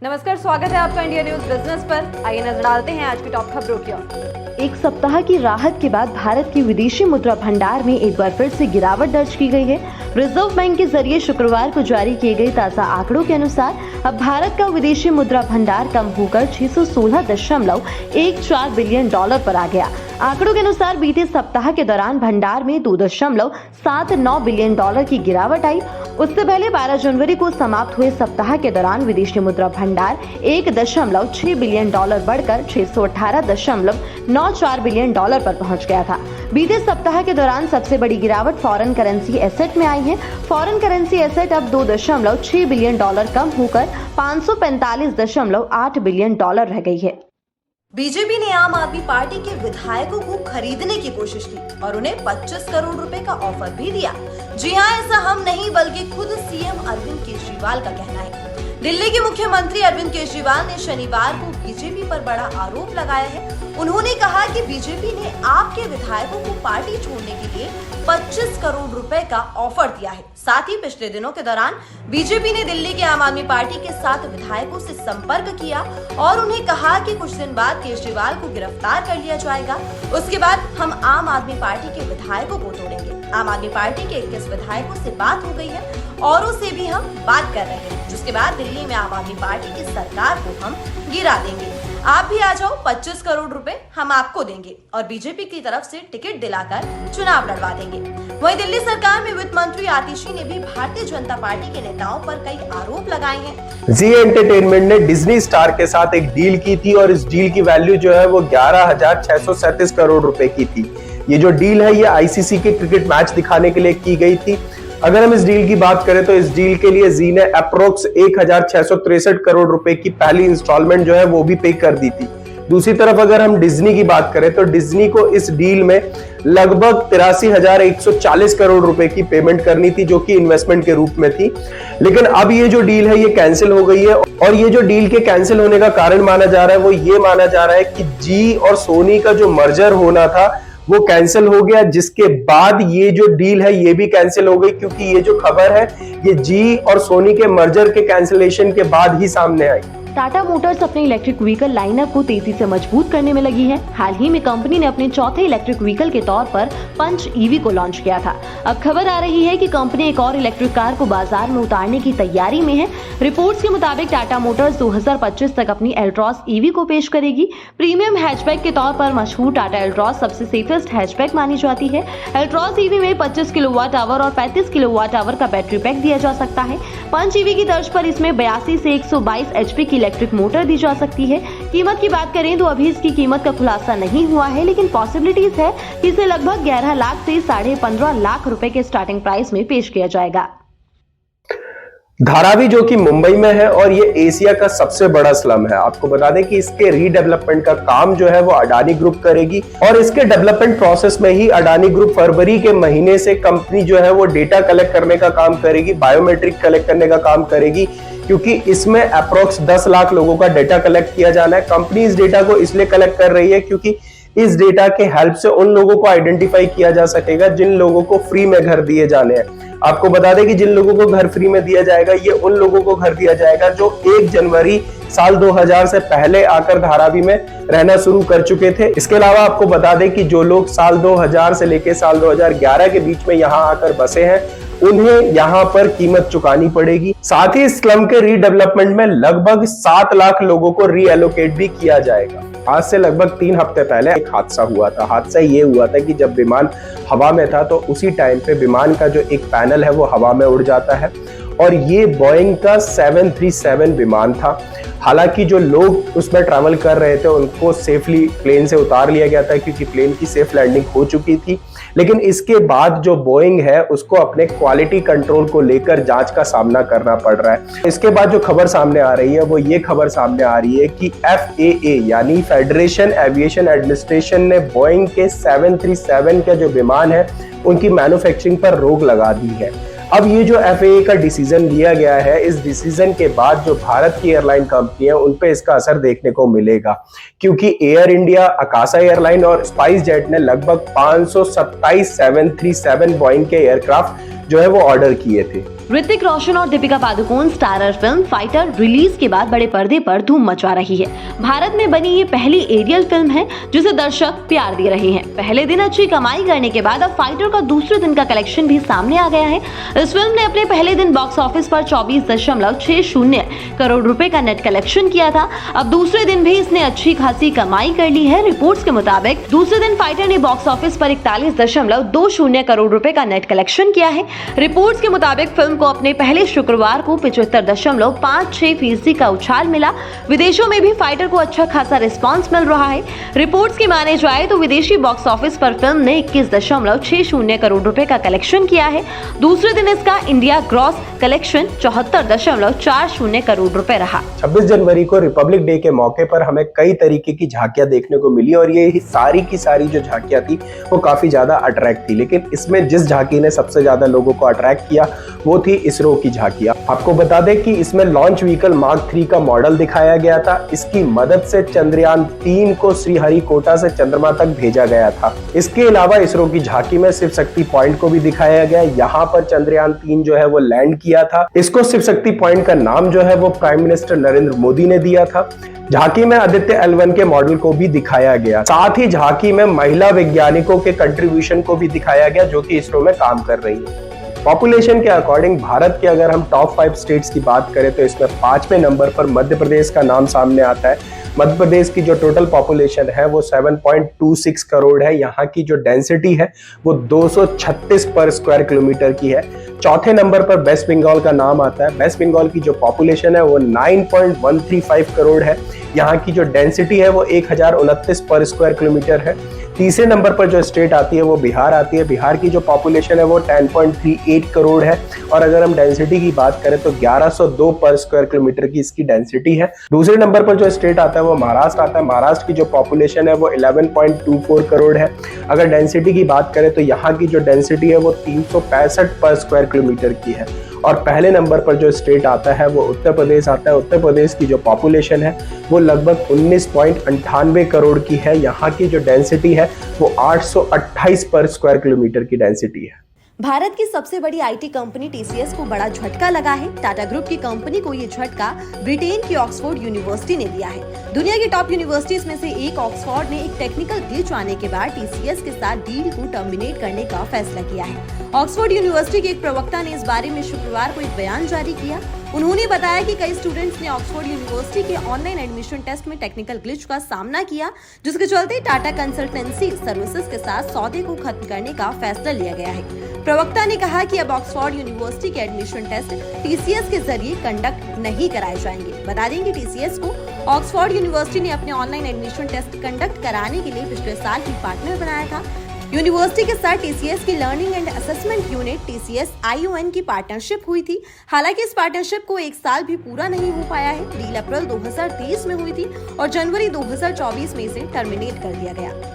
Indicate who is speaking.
Speaker 1: नमस्कार, स्वागत है आपका इंडिया न्यूज बिजनेस पर। आइए नजर डालते हैं आज की टॉप खबरों की ओर।
Speaker 2: एक सप्ताह की राहत के बाद भारत की विदेशी मुद्रा भंडार में एक बार फिर से गिरावट दर्ज की गई है। रिजर्व बैंक के जरिए शुक्रवार को जारी किए गए ताजा आंकड़ों के अनुसार अब भारत का विदेशी मुद्रा भंडार कम होकर 616.14 बिलियन डॉलर पर आ गया। आंकड़ों के अनुसार बीते सप्ताह के दौरान भंडार में 2.79 बिलियन डॉलर की गिरावट आई। उससे पहले 12 जनवरी को समाप्त हुए सप्ताह के दौरान विदेशी मुद्रा भंडार 1.6 बिलियन डॉलर बढ़कर 618.94 बिलियन डॉलर पर पहुंच गया था। बीते सप्ताह के दौरान सबसे बड़ी गिरावट फॉरेन करेंसी एसेट में आई है। फॉरेन करेंसी एसेट अब 2.6 बिलियन डॉलर कम होकर 545.8 बिलियन डॉलर रह गई है।
Speaker 3: बीजेपी ने आम आदमी पार्टी के विधायकों को खरीदने की कोशिश की और उन्हें 25 करोड़ रुपए का ऑफर भी दिया। जी हां, ऐसा हम नहीं बल्कि खुद सीएम अरविंद केजरीवाल का कहना है। दिल्ली के मुख्यमंत्री अरविंद केजरीवाल ने शनिवार को बीजेपी पर बड़ा आरोप लगाया है। उन्होंने कहा कि बीजेपी ने आपके विधायकों को पार्टी छोड़ने के लिए 25 करोड़ रुपए का ऑफर दिया है। साथ ही पिछले दिनों के दौरान बीजेपी ने दिल्ली के आम आदमी पार्टी के 7 विधायकों से संपर्क किया और उन्हें कहा कि कुछ दिन बाद केजरीवाल को गिरफ्तार कर लिया जाएगा। उसके बाद हम आम आदमी पार्टी के विधायकों को तोड़ेंगे। आम आदमी पार्टी के 21 विधायकों से बात हो गई है, औरों से भी हम बात कर रहे हैं, जिसके बाद दिल्ली में आम आदमी पार्टी की सरकार को हम गिरा देंगे। आप भी आ जाओ, 25 करोड़ रुपए हम आपको देंगे और बीजेपी की तरफ से टिकट दिलाकर चुनाव लड़वा देंगे। वहीं दिल्ली सरकार में वित्त मंत्री आतिशी ने भी भारतीय जनता पार्टी के नेताओं पर कई आरोप लगाए हैं।
Speaker 4: जी एंटरटेनमेंट ने डिज्नी स्टार के साथ एक डील की थी और इस डील की वैल्यू जो है वो 11,637 करोड़ रुपए की थी। ये जो डील है ये आईसीसी के क्रिकेट मैच दिखाने के लिए की गई थी। अगर हम इस डील की बात करें तो इस डील के लिए जी ने अप्रोक्स 1,663 करोड़ रुपए की पहली इंस्टॉलमेंट जो है वो भी पे कर दी थी। दूसरी तरफ अगर हम डिज्नी की बात करें तो डिज्नी को इस डील में लगभग 83,140 करोड़ रुपए की पेमेंट करनी थी, जो कि इन्वेस्टमेंट के रूप में थी। लेकिन अब ये जो डील है ये कैंसिल हो गई है और ये जो डील के कैंसिल होने का कारण माना जा रहा है वो ये माना जा रहा है कि जी और सोनी का जो मर्जर होना था वो कैंसिल हो गया, जिसके बाद ये जो डील है ये भी कैंसिल हो गई, क्योंकि ये जो खबर है ये जी और सोनी के मर्जर के कैंसिलेशन के बाद ही सामने आई।
Speaker 2: टाटा मोटर्स अपने इलेक्ट्रिक व्हीकल लाइनअप को तेजी से मजबूत करने में लगी है। हाल ही में कंपनी ने अपने चौथे इलेक्ट्रिक व्हीकल के तौर पर पंच ईवी को लॉन्च किया था। अब खबर आ रही है कि कंपनी एक और इलेक्ट्रिक कार को बाजार में उतारने की तैयारी में है। रिपोर्ट्स के मुताबिक टाटा मोटर्स 2025 तक अपनी एल्ट्रॉस ईवी को पेश करेगी। प्रीमियम हैचबैक के तौर पर मशहूर टाटा एल्ट्रॉस सबसे सेफेस्ट हैचबैक मानी जाती है। एल्ट्रॉस ईवी में 25 किलोवाट आवर और 35 किलोवाट आवर का बैटरी पैक दिया जा सकता है। पंच ईवी की तर्ज पर इसमें 82 से 122 एचपी की इलेक्ट्रिक मोटर दी जा सकती है। कीमत की बात करें तो अभी इसकी कीमत का खुलासा नहीं हुआ है, लेकिन पॉसिबिलिटीज है कि इसे लगभग 11 लाख से 15.5 लाख रुपए के स्टार्टिंग प्राइस में पेश किया जाएगा।
Speaker 4: धारावी जो कि मुंबई में है और ये एशिया का सबसे बड़ा स्लम है। आपको बता दें कि इसके रीडेवलपमेंट का काम जो है वो अडानी ग्रुप करेगी और इसके डेवलपमेंट प्रोसेस में ही अडानी ग्रुप फरवरी के महीने से कंपनी जो है वो डेटा कलेक्ट करने का काम करेगी, बायोमेट्रिक कलेक्ट करने का काम करेगी, क्योंकि इसमें अप्रोक्स 10 लाख लोगों का डेटा कलेक्ट किया जाना है। कंपनी इस डेटा को इसलिए कलेक्ट कर रही है क्योंकि इस डेटा के हेल्प से उन लोगों को आइडेंटिफाई किया जा सकेगा जिन लोगों को फ्री में घर दिए जाने हैं। आपको बता दें कि जिन लोगों को घर फ्री में दिया जाएगा ये उन लोगों को घर दिया जाएगा जो 1 जनवरी साल 2000 से पहले आकर धारावी में रहना शुरू कर चुके थे। इसके अलावा आपको बता दें कि जो लोग साल 2000 से लेकर साल 2011 के बीच में यहाँ आकर बसे हैं उन्हें यहाँ पर कीमत चुकानी पड़ेगी। साथ ही स्लम के रीडेवलपमेंट में लगभग 7 लाख लोगों को रीएलोकेट भी किया जाएगा। आज से लगभग 3 हफ्ते पहले एक हादसा हुआ था। हादसा ये हुआ था कि जब विमान हवा में था तो उसी टाइम पे विमान का जो एक पैनल है वो हवा में उड़ जाता है और ये बोइंग का 737 विमान था। हालांकि जो लोग उसमें ट्रैवल कर रहे थे उनको सेफली प्लेन से उतार लिया गया था क्योंकि प्लेन की सेफ लैंडिंग हो चुकी थी, लेकिन इसके बाद जो बोइंग है उसको अपने क्वालिटी कंट्रोल को लेकर जांच का सामना करना पड़ रहा है। इसके बाद जो खबर सामने आ रही है वो ये खबर सामने आ रही है कि FAA यानी फेडरेशन एविएशन एडमिनिस्ट्रेशन ने बोइंग के 737 के जो विमान है उनकी मैन्युफैक्चरिंग पर रोक लगा दी है। अब ये जो FAA का डिसीजन लिया गया है, इस डिसीजन के बाद जो भारत की एयरलाइन कंपनी है उन पे इसका असर देखने को मिलेगा, क्योंकि एयर इंडिया, अकाशा एयरलाइन और स्पाइस जेट ने लगभग 527 737 बोइंग के एयरक्राफ्ट जो है वो ऑर्डर किए थे।
Speaker 2: ऋतिक रोशन और Deepika Padukone starrer film fighter release के बाद बड़े पर्दे पर धूम मचा रही है। भारत में बनी ये पहली एरियल फिल्म है जिसे दर्शक प्यार दे रहे हैं। पहले दिन अच्छी कमाई करने के बाद अब फाइटर का दूसरे दिन का कलेक्शन भी सामने आ गया है। इस फिल्म ने अपने पहले दिन बॉक्स ऑफिस पर 24.60 करोड़ रुपए का नेट कलेक्शन किया था। अब दूसरे दिन भी इसने अच्छी खासी कमाई कर ली है। रिपोर्ट्स के मुताबिक दूसरे दिन फाइटर ने बॉक्स ऑफिस पर 41.20 करोड़ रुपए का नेट कलेक्शन किया है। रिपोर्ट्स के मुताबिक फिल्म को अपने पहले शुक्रवार को 75.56% का उछाल मिला। विदेशों में भी फाइटर को अच्छा खासा रिस्पांस मिल रहा है। रिपोर्ट्स की माने जाए तो विदेशी बॉक्स ऑफिस पर फिल्म ने 21.60 करोड़ रुपए का कलेक्शन किया है। दूसरे दिन इसका इंडिया ग्रॉस कलेक्शन 74.40 करोड़ रुपए रहा।
Speaker 4: 26 जनवरी को रिपब्लिक डे के मौके पर हमें कई तरीके की झांकियां देखने को मिली और ये सारी की सारी जो झांकियां थी वो काफी ज्यादा अट्रैक्ट थी, लेकिन इसमें जिस झांकी ने सबसे ज्यादा लोगों को अट्रैक्ट किया वो थी इसरो की झांकियां। आपको बता दें कि इसमें लॉन्च व्हीकल मार्क 3 का मॉडल दिखाया गया था। इसकी मदद से चंद्रयान 3 को श्रीहरिकोटा से चंद्रमा तक भेजा गया था। इसके अलावा इसरो की झांकी में शिव शक्ति पॉइंट को भी दिखाया गया। यहाँ पर चंद्रयान 3 जो है वो लैंड किया था। इसको शिव शक्ति पॉइंट का नाम जो है वो प्राइम मिनिस्टर नरेंद्र मोदी ने दिया था। झांकी में आदित्य L1 के मॉडल को भी दिखाया गया। साथ ही झांकी में महिला वैज्ञानिकों के कंट्रीब्यूशन को भी दिखाया गया जो कि इसरो में काम कर रही है। पॉपुलेशन के अकॉर्डिंग भारत के अगर हम टॉप 5 स्टेट्स की बात करें तो इसमें 5वें नंबर पर मध्य प्रदेश का नाम सामने आता है। मध्य प्रदेश की जो टोटल पॉपुलेशन है वो 7.26 करोड़ है। यहाँ की जो डेंसिटी है वो 236 पर स्क्वायर किलोमीटर की है। चौथे नंबर पर वेस्ट बंगाल का नाम आता है। वेस्ट बंगाल की जो पॉपुलेशन है वो 9.135 करोड़ है। यहाँ की जो डेंसिटी है वो 1029 पर स्क्वायर किलोमीटर है। तीसरे नंबर पर जो स्टेट आती है वो बिहार आती है। बिहार की जो पॉपुलेशन है वो 10.38 करोड़ है और अगर हम डेंसिटी की बात करें तो 1102 पर स्क्वायर किलोमीटर की इसकी डेंसिटी है। दूसरे नंबर पर जो स्टेट आता है वो महाराष्ट्र आता है। महाराष्ट्र की जो पॉपुलेशन है वो 11.24 करोड़ है। अगर डेंसिटी की बात करें तो यहाँ की जो डेंसिटी है वो 365 पर स्क्वायर किलोमीटर की है। और पहले नंबर पर जो स्टेट आता है वो उत्तर प्रदेश आता है। उत्तर प्रदेश की जो पॉपुलेशन है वो लगभग 19.98 करोड़ की है। यहाँ की जो डेंसिटी है वो 828 पर स्क्वायर किलोमीटर की डेंसिटी है।
Speaker 3: भारत की सबसे बड़ी आईटी कंपनी टीसीएस को बड़ा झटका लगा है। टाटा ग्रुप की कंपनी को ये झटका ब्रिटेन की ऑक्सफोर्ड यूनिवर्सिटी ने दिया है। दुनिया की टॉप यूनिवर्सिटीज में से एक ऑक्सफोर्ड ने एक टेक्निकल ग्लिच आने के बाद टीसीएस के साथ डील को टर्मिनेट करने का फैसला किया है। ऑक्सफोर्ड यूनिवर्सिटी के एक प्रवक्ता ने इस बारे में शुक्रवार को एक बयान जारी किया। उन्होंने बताया कि कई स्टूडेंट्स ने ऑक्सफोर्ड यूनिवर्सिटी के ऑनलाइन एडमिशन टेस्ट में टेक्निकल ग्लिच का सामना किया, जिसके चलते टाटा कंसल्टेंसी सर्विसेज के साथ सौदे को खत्म करने का फैसला लिया गया है। प्रवक्ता ने कहा कि अब ऑक्सफोर्ड यूनिवर्सिटी के एडमिशन टेस्ट टीसीएस के जरिए कंडक्ट नहीं कराए जाएंगे। बता दें कि टीसीएस को ऑक्सफोर्ड यूनिवर्सिटी ने अपने ऑनलाइन एडमिशन टेस्ट कंडक्ट कराने के लिए पिछले साल ही पार्टनर बनाया था। यूनिवर्सिटी के साथ टीसीएस की learning and assessment unit TCS ION की पार्टनरशिप हुई थी। हालांकि इस पार्टनरशिप को 1 साल भी पूरा नहीं हो पाया है। डील अप्रैल 2023 में हुई थी और जनवरी 2024 में इसे टर्मिनेट कर दिया गया।